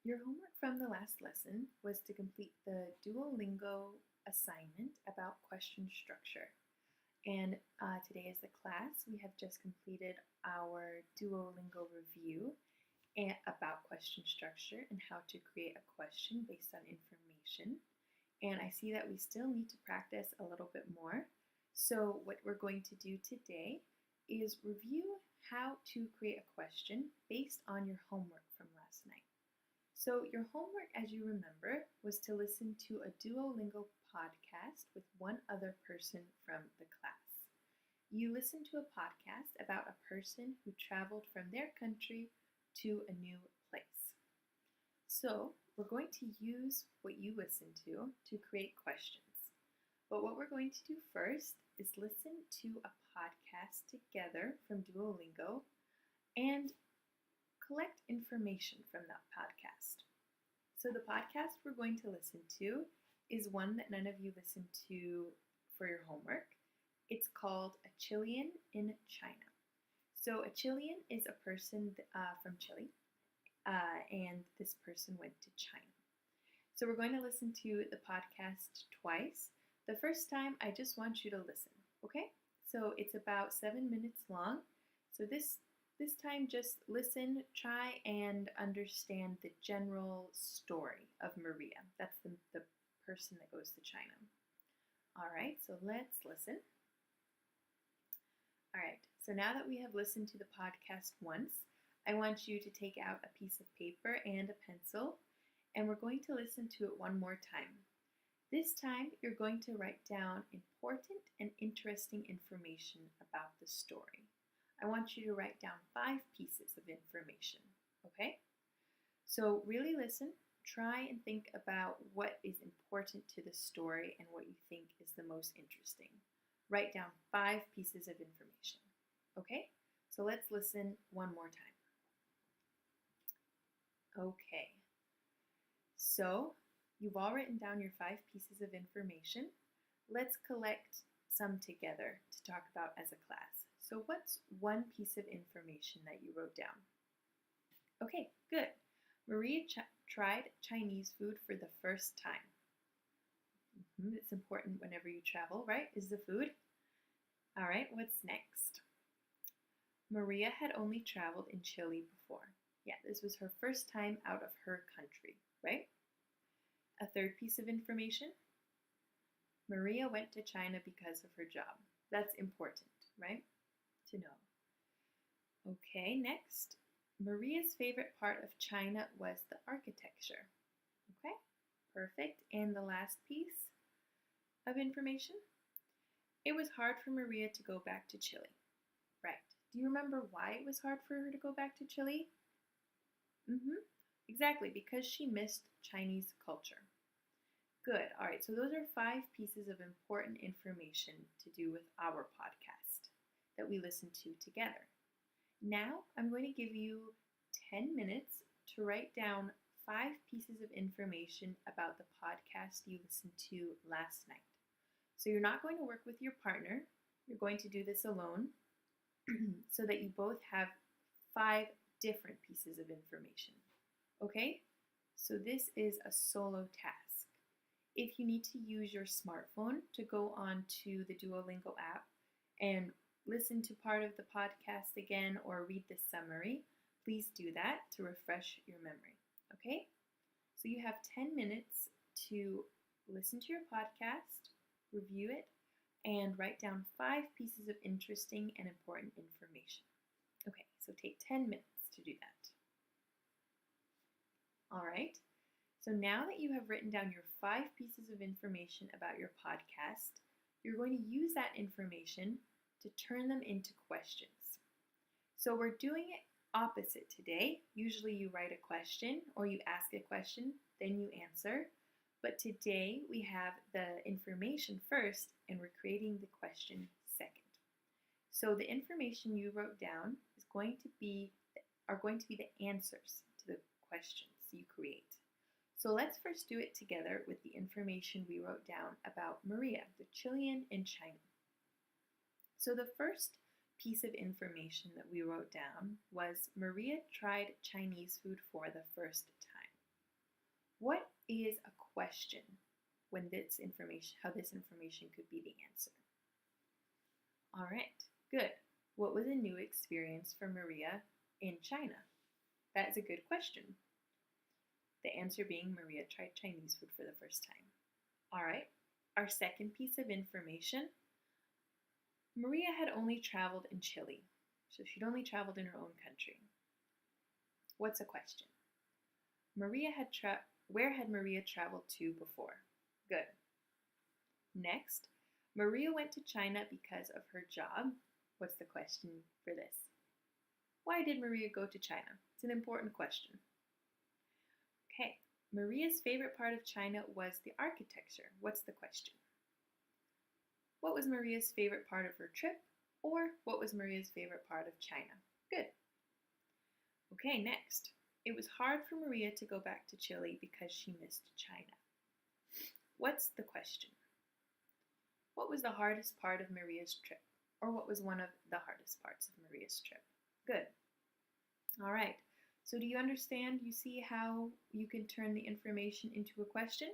Your homework from the last lesson was to complete the Duolingo assignment about question structure. And today is the class. We have just completed our Duolingo review about question structure and how to create a question based on information. And I see that we still need to practice a little bit more. So what we're going to do today is review how to create a question based on your homework from last night. So your homework, as you remember, was to listen to a Duolingo podcast with one other person from the class. You listened to a podcast about a person who traveled from their country to a new place. So we're going to use what you listened to create questions. But what we're going to do first is listen to a podcast together from Duolingo and collect information from that podcast. So the podcast we're going to listen to is one that none of you listened to for your homework. It's called A Chilean in China. So a Chilean is a person from Chile, and this person went to China. So we're going to listen to the podcast twice. The first time, I just want you to listen, okay? So it's about 7 minutes long. So this time, just listen, try and understand the general story of Maria. That's the person that goes to China. All right, so let's listen. All right, so now that we have listened to the podcast once, I want you to take out a piece of paper and a pencil, and we're going to listen to it one more time. This time, you're going to write down important and interesting information about the story. I want you to write down 5 pieces of information, okay? So really listen, try and think about what is important to the story and what you think is the most interesting. Write down 5 pieces of information, okay? So let's listen one more time. Okay, so you've all written down your 5 pieces of information. Let's collect some together to talk about as a class. So what's one piece of information that you wrote down? Okay, good. Maria tried Chinese food for the first time. It's important whenever you travel, right? Is the food. All right, what's next? Maria had only traveled in Chile before. Yeah, this was her first time out of her country, right? A third piece of information. Maria went to China because of her job. That's important, right? To know. Okay, next. Maria's favorite part of China was the architecture. Okay, perfect. And the last piece of information. It was hard for Maria to go back to Chile. Right. Do you remember why it was hard for her to go back to Chile? Exactly, because she missed Chinese culture. Good. All right, so those are 5 pieces of important information to do with our podcast that we listened to together. Now I'm going to give you 10 minutes to write down 5 pieces of information about the podcast you listened to last night. So you're not going to work with your partner. You're going to do this alone so that you both have 5 different pieces of information. Okay? So this is a solo task. If you need to use your smartphone to go on to the Duolingo app and listen to part of the podcast again or read the summary, please do that to refresh your memory, okay? So you have 10 minutes to listen to your podcast, review it, and write down 5 pieces of interesting and important information. Okay, so take 10 minutes to do that. All right, so now that you have written down your 5 pieces of information about your podcast, you're going to use that information to turn them into questions. So we're doing it opposite today. Usually you write a question or you ask a question, then you answer. But today we have the information first and we're creating the question second. So the information you wrote down are going to be the answers to the questions you create. So let's first do it together with the information we wrote down about Maria, the Chilean in China. So the first piece of information that we wrote down was Maria tried Chinese food for the first time. What is a question when how this information could be the answer? All right, good. What was a new experience for Maria in China? That is a good question. The answer being Maria tried Chinese food for the first time. All right, our second piece of information, Maria had only traveled in Chile, so she'd only traveled in her own country. What's a question? Where had Maria traveled to before? Good. Next, Maria went to China because of her job. What's the question for this? Why did Maria go to China? It's an important question. Okay, Maria's favorite part of China was the architecture. What's the question? What was Maria's favorite part of her trip? Or what was Maria's favorite part of China? Good. Okay, next. It was hard for Maria to go back to Chile because she missed China. What's the question? What was the hardest part of Maria's trip? Or what was one of the hardest parts of Maria's trip? Good. All right. So do you understand? You see how you can turn the information into a question?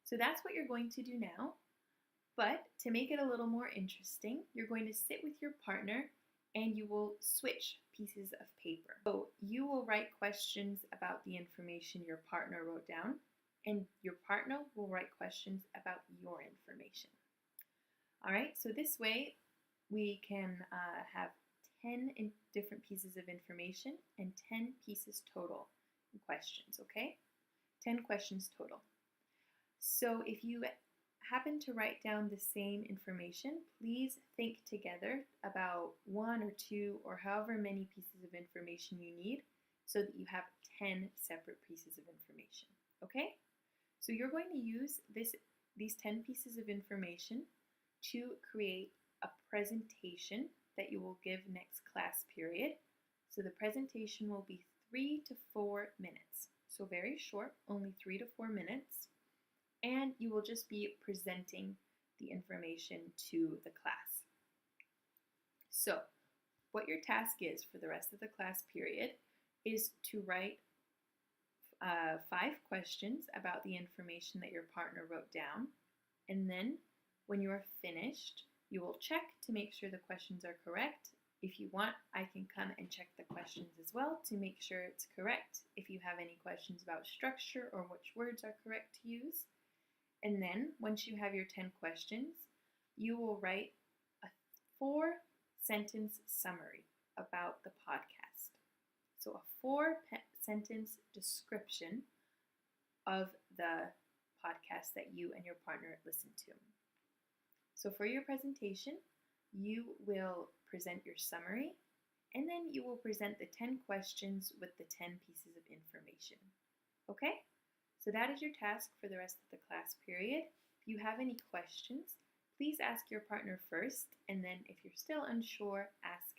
So that's what you're going to do now. But to make it a little more interesting, you're going to sit with your partner and you will switch pieces of paper. So you will write questions about the information your partner wrote down, and your partner will write questions about your information. All right, so this way we can have 10 different pieces of information and 10 pieces total in questions, okay? 10 questions total. So if you happen to write down the same information, please think together about 1 or 2 or however many pieces of information you need so that you have 10 separate pieces of information, okay? So you're going to use these 10 pieces of information to create a presentation that you will give next class period. So the presentation will be 3 to 4 minutes. So very short, only 3 to 4 minutes. And you will just be presenting the information to the class. So what your task is for the rest of the class period is to write 5 questions about the information that your partner wrote down. And then when you are finished, you will check to make sure the questions are correct. If you want, I can come and check the questions as well to make sure it's correct. If you have any questions about structure or which words are correct to use. And then once you have your 10 questions, you will write a 4-sentence summary about the podcast. So a 4-sentence description of the podcast that you and your partner listen to. So for your presentation, you will present your summary, and then you will present the 10 questions with the 10 pieces of information. Okay? So that is your task for the rest of the class period. If you have any questions, please ask your partner first, and then if you're still unsure, ask